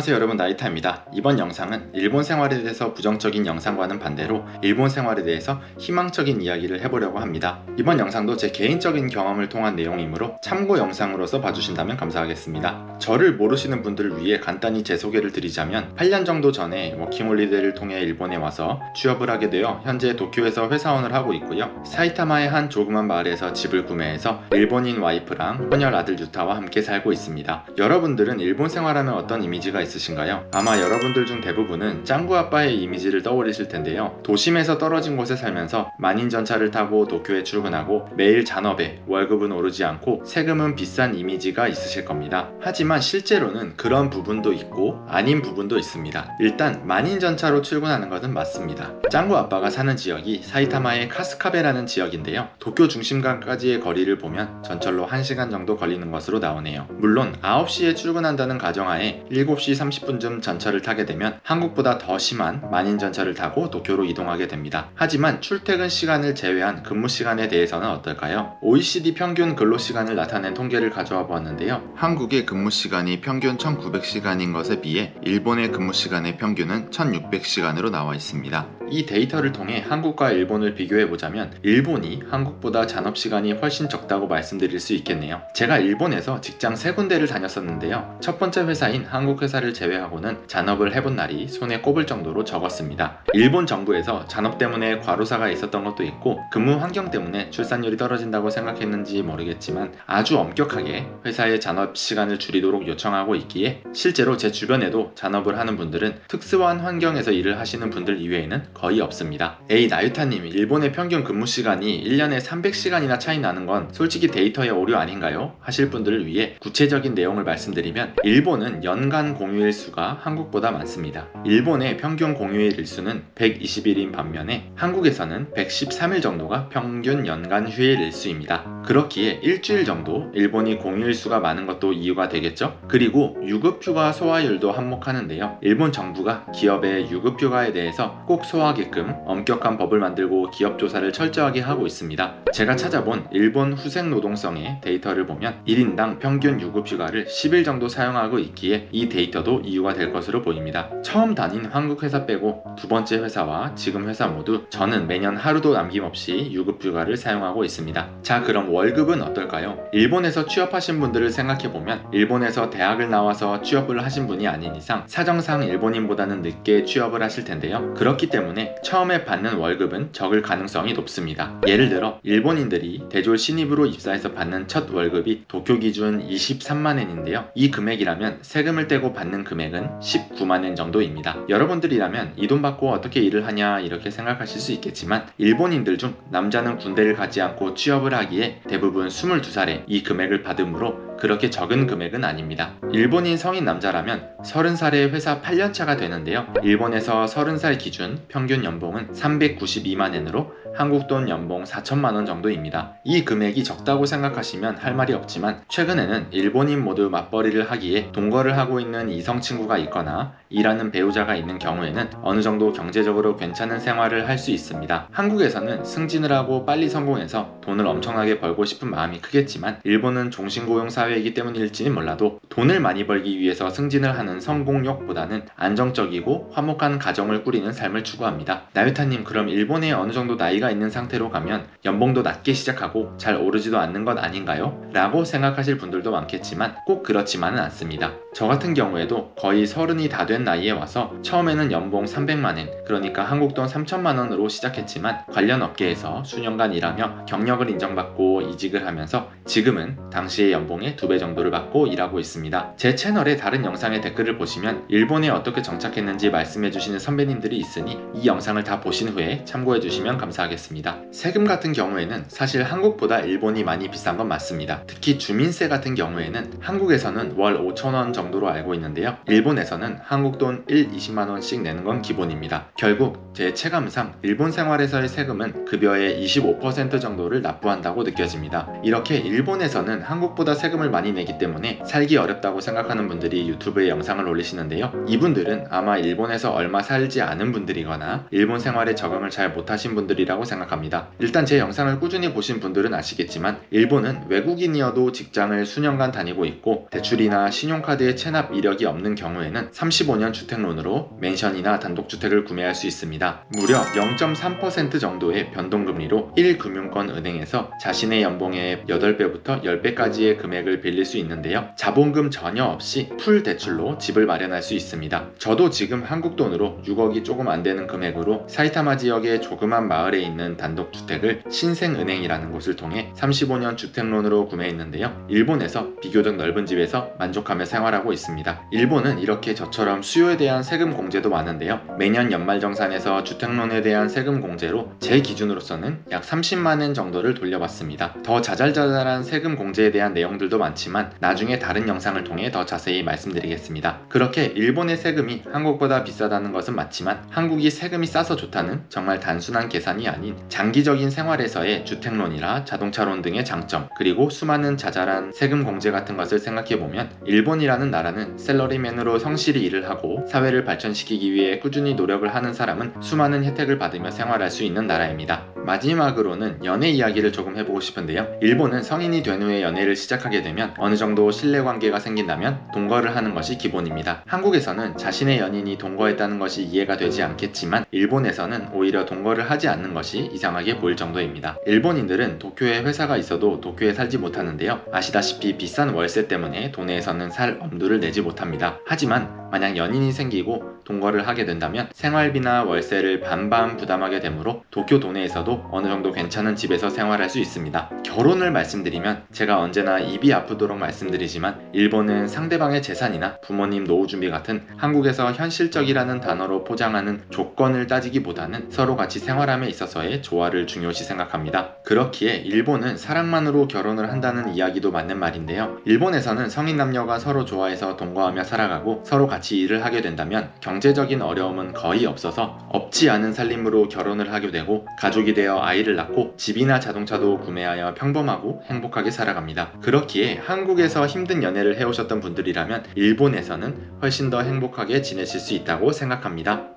안녕하세요 여러분, 나이타입니다. 이번 영상은 일본 생활에 대해서 부정적인 영상과는 반대로 일본 생활에 대해서 희망적인 이야기를 해보려고 합니다. 이번 영상도 제 개인적인 경험을 통한 내용이므로 참고 영상으로서 봐주신다면 감사하겠습니다. 저를 모르시는 분들을 위해 간단히 제 소개를 드리자면 8년 정도 전에 워킹홀리데이를 통해 일본에 와서 취업을 하게 되어 현재 도쿄에서 회사원을 하고 있고요. 사이타마의 한 조그만 마을에서 집을 구매해서 일본인 와이프랑 혼혈 아들 유타와 함께 살고 있습니다. 여러분들은 일본 생활하면 어떤 이미지가 있으신가요? 아마 여러분들 중 대부분은 짱구 아빠의 이미지를 떠올리실 텐데요. 도심에서 떨어진 곳에 살면서 만인전차를 타고 도쿄에 출근하고 매일 잔업에 월급은 오르지 않고 세금은 비싼 이미지가 있으실 겁니다. 하지만 실제로는 그런 부분도 있고 아닌 부분도 있습니다. 일단 만인전차로 출근하는 것은 맞습니다. 짱구 아빠가 사는 지역이 사이타마의 카스카베라는 지역인데요. 도쿄 중심가까지의 거리를 보면 전철로 1시간 정도 걸리는 것으로 나오네요. 물론 9시에 출근한다는 가정하에 7시 30분쯤 전철을 타게 되면 한국보다 더 심한 만인전차를 타고 도쿄로 이동하게 됩니다. 하지만 출퇴근 시간을 제외한 근무 시간에 대해서는 어떨까요? OECD 평균 근로시간을 나타낸 통계를 가져와 보았는데요. 한국의 근무 시간이 평균 1900시간인 것에 비해 일본의 근무 시간의 평균은 1600시간으로 나와 있습니다. 이 데이터를 통해 한국과 일본을 비교해보자면 일본이 한국보다 잔업시간이 훨씬 적다고 말씀드릴 수 있겠네요. 제가 일본에서 직장 3군데를 다녔었는데요. 첫 번째 회사인 한국 회사를 제외하고는 잔업을 해본 날이 손에 꼽을 정도로 적었습니다. 일본 정부에서 잔업 때문에 과로사가 있었던 것도 있고 근무 환경 때문에 출산율이 떨어진다고 생각했는지 모르겠지만 아주 엄격하게 회사의 잔업 시간을 줄이도록 요청하고 있기에 실제로 제 주변에도 잔업을 하는 분들은 특수한 환경에서 일을 하시는 분들 이외에는 거의 없습니다. 나유타님, 일본의 평균 근무 시간이 1년에 300시간이나 차이 나는 건 솔직히 데이터의 오류 아닌가요? 하실 분들을 위해 구체적인 내용을 말씀드리면 일본은 연간 공휴일 수가 한국보다 많습니다. 일본의 평균 공휴일 일수는 120일인 반면에 한국에서는 113일 정도가 평균 연간 휴일 일수입니다. 그렇기에 일주일 정도 일본이 공휴일 수가 많은 것도 이유가 되겠죠? 그리고 유급휴가 소화율도 한몫하는데요. 일본 정부가 기업의 유급휴가에 대해서 꼭 소화하게끔 엄격한 법을 만들고 기업 조사를 철저하게 하고 있습니다. 제가 찾아본 일본 후생 노동성의 데이터를 보면 1인당 평균 유급휴가를 10일 정도 사용하고 있기에 이 데이터도 이유가 될 것으로 보입니다. 처음 다닌 한국 회사 빼고 두 번째 회사와 지금 회사 모두 저는 매년 하루도 남김없이 유급휴가를 사용하고 있습니다. 자, 그럼 월급은 어떨까요? 일본에서 취업하신 분들을 생각해보면 일본에서 대학을 나와서 취업을 하신 분이 아닌 이상 사정상 일본인보다는 늦게 취업을 하실 텐데요. 그렇기 때문에 처음에 받는 월급은 적을 가능성이 높습니다. 예를 들어 일본인들이 대졸 신입으로 입사해서 받는 첫 월급이 도쿄 기준 23만엔인데요. 이 금액이라면 세금을 떼고 받는 금액은 19만엔 정도입니다. 여러분들이라면 이 돈 받고 어떻게 일을 하냐 이렇게 생각하실 수 있겠지만 일본인들 중 남자는 군대를 가지 않고 취업을 하기에 대부분 22살에 이 금액을 받으므로 그렇게 적은 금액은 아닙니다. 일본인 성인 남자라면 30살에 회사 8년차가 되는데요. 일본에서 30살 기준 평균 연봉은 392만엔으로 한국 돈 연봉 4천만원 정도입니다. 이 금액이 적다고 생각하시면 할 말이 없지만 최근에는 일본인 모두 맞벌이를 하기에 동거를 하고 있는 이성 친구가 있거나 일하는 배우자가 있는 경우에는 어느 정도 경제적으로 괜찮은 생활을 할 수 있습니다. 한국에서는 승진을 하고 빨리 성공해서 돈을 엄청나게 벌고 싶은 마음이 크겠지만 일본은 종신고용 사회이기 때문일지는 몰라도 돈을 많이 벌기 위해서 승진을 하는 성공욕보다는 안정적이고 화목한 가정을 꾸리는 삶을 추구합니다. 나유타님, 그럼 일본에 어느 정도 나이가 있는 상태로 가면 연봉도 낮게 시작하고 잘 오르지도 않는 것 아닌가요? 라고 생각하실 분들도 많겠지만 꼭 그렇지만은 않습니다. 저 같은 경우에도 거의 30이 다 된 나이에 와서 처음에는 연봉 300만엔, 그러니까 한국돈 3천만원으로 시작했지만 관련 업계에서 수년간 일하며 경력을 인정받고 이직을 하면서 지금은 당시의 연봉의 2배 정도를 받고 일하고 있습니다. 제 채널의 다른 영상의 댓글을 보시면 일본에 어떻게 정착했는지 말씀해주시는 선배님들이 있으니 이 영상을 다 보신 후에 참고해주시면 감사하겠습니다. 세금 같은 경우에는 사실 한국보다 일본이 많이 비싼 건 맞습니다. 특히 주민세 같은 경우에는 한국에서는 월 5천원 정도로 알고 있는데요. 일본에서는 한국 돈 20만원씩 내는 건 기본입니다. 결국 제 체감상 일본 생활에서의 세금은 급여의 25% 정도를 납부한다고 느껴집니다. 이렇게 일본에서는 한국보다 세금을 많이 내기 때문에 살기 어렵다고 생각하는 분들이 유튜브에 영상을 올리시는데요. 이분들은 아마 일본에서 얼마 살지 않은 분들이거나 일본 생활에 적응을 잘 못하신 분들이라고 있다고 생각합니다. 일단 제 영상을 꾸준히 보신 분들은 아시겠지만 일본은 외국인이어도 직장을 수년간 다니고 있고 대출이나 신용카드의 체납 이력이 없는 경우에는 35년 주택론으로 맨션이나 단독주택을 구매할 수 있습니다. 무려 0.3% 정도의 변동금리로 1금융권 은행에서 자신의 연봉의 8배부터 10배까지의 금액을 빌릴 수 있는데요. 자본금 전혀 없이 풀 대출로 집을 마련할 수 있습니다. 저도 지금 한국 돈으로 6억이 조금 안 되는 금액으로 사이타마 지역의 조그만 마을에 있는 단독주택을 신생은행이라는 곳을 통해 35년 주택론으로 구매했는데요. 일본에서 비교적 넓은 집에서 만족하며 생활하고 있습니다. 일본은 이렇게 저처럼 수요에 대한 세금 공제도 많은데요. 매년 연말정산에서 주택론에 대한 세금 공제로 제 기준으로서는 약 30만엔 정도를 돌려받습니다. 더 자잘자잘한 세금 공제에 대한 내용들도 많지만 나중에 다른 영상을 통해 더 자세히 말씀드리겠습니다. 그렇게 일본의 세금이 한국보다 비싸다는 것은 맞지만 한국이 세금이 싸서 좋다는 정말 단순한 계산이 아닌 장기적인 생활에서의 주택론이나 자동차론 등의 장점, 그리고 수많은 자잘한 세금 공제 같은 것을 생각해보면 일본이라는 나라는 셀러리맨으로 성실히 일을 하고 사회를 발전시키기 위해 꾸준히 노력을 하는 사람은 수많은 혜택을 받으며 생활할 수 있는 나라입니다. 마지막으로는 연애 이야기를 조금 해보고 싶은데요. 일본은 성인이 된 후에 연애를 시작하게 되면 어느 정도 신뢰관계가 생긴다면 동거를 하는 것이 기본입니다. 한국에서는 자신의 연인이 동거했다는 것이 이해가 되지 않겠지만 일본에서는 오히려 동거를 하지 않는 것이 이상하게 보일 정도입니다. 일본인들은 도쿄에 회사가 있어도 도쿄에 살지 못하는데요. 아시다시피 비싼 월세 때문에 도내에서는 살 엄두를 내지 못합니다. 하지만 만약 연인이 생기고 동거를 하게 된다면 생활비나 월세를 반반 부담하게 되므로 도쿄 도내에서도 어느 정도 괜찮은 집에서 생활할 수 있습니다. 결혼을 말씀드리면 제가 언제나 입이 아프도록 말씀드리지만 일본은 상대방의 재산이나 부모님 노후 준비 같은 한국에서 현실적이라는 단어로 포장하는 조건을 따지기보다는 서로 같이 생활함에 있어서의 조화를 중요시 생각합니다. 그렇기에 일본은 사랑만으로 결혼을 한다는 이야기도 맞는 말인데요. 일본에서는 성인 남녀가 서로 좋아해서 동거하며 살아가고 서로 같이 일을 하게 된다면 경제적인 어려움은 거의 없어서 없지 않은 살림으로 결혼을 하게 되고 가족이 되어 아이를 낳고 집이나 자동차도 구매하여 평범하고 행복하게 살아갑니다. 그렇기에 한국에서 힘든 연애를 해오셨던 분들이라면 일본에서는 훨씬 더 행복하게 지내실 수 있다고 생각합니다.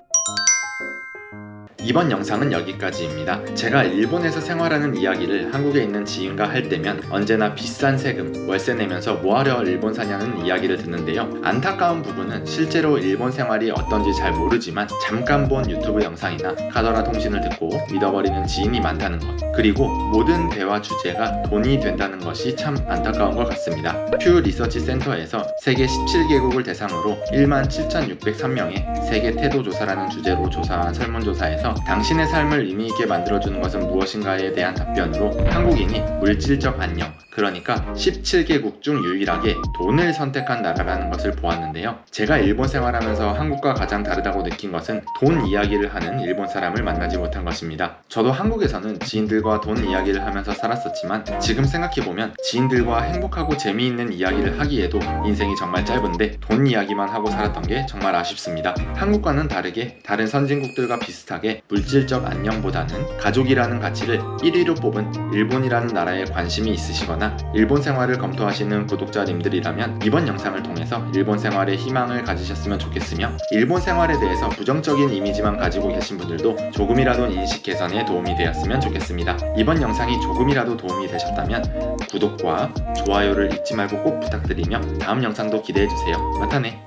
이번 영상은 여기까지입니다. 제가 일본에서 생활하는 이야기를 한국에 있는 지인과 할 때면 언제나 비싼 세금, 월세 내면서 뭐하러 일본 사냐는 이야기를 듣는데요. 안타까운 부분은 실제로 일본 생활이 어떤지 잘 모르지만 잠깐 본 유튜브 영상이나 카더라 통신을 듣고 믿어버리는 지인이 많다는 것, 그리고 모든 대화 주제가 돈이 된다는 것이 참 안타까운 것 같습니다. 퓨 리서치 센터에서 세계 17개국을 대상으로 17,603명의 세계 태도 조사라는 주제로 조사한 설문조사에서 당신의 삶을 의미있게 만들어주는 것은 무엇인가에 대한 답변으로 한국인이 물질적 안녕, 그러니까 17개국 중 유일하게 돈을 선택한 나라라는 것을 보았는데요. 제가 일본 생활하면서 한국과 가장 다르다고 느낀 것은 돈 이야기를 하는 일본 사람을 만나지 못한 것입니다. 저도 한국에서는 지인들과 돈 이야기를 하면서 살았었지만 지금 생각해보면 지인들과 행복하고 재미있는 이야기를 하기에도 인생이 정말 짧은데 돈 이야기만 하고 살았던 게 정말 아쉽습니다. 한국과는 다르게 다른 선진국들과 비슷하게 물질적 안녕보다는 가족이라는 가치를 1위로 뽑은 일본이라는 나라에 관심이 있으시거나 일본 생활을 검토하시는 구독자님들이라면 이번 영상을 통해서 일본 생활에 희망을 가지셨으면 좋겠으며 일본 생활에 대해서 부정적인 이미지만 가지고 계신 분들도 조금이라도 인식 개선에 도움이 되었으면 좋겠습니다. 이번 영상이 조금이라도 도움이 되셨다면 구독과 좋아요를 잊지 말고 꼭 부탁드리며 다음 영상도 기대해주세요. 마타네.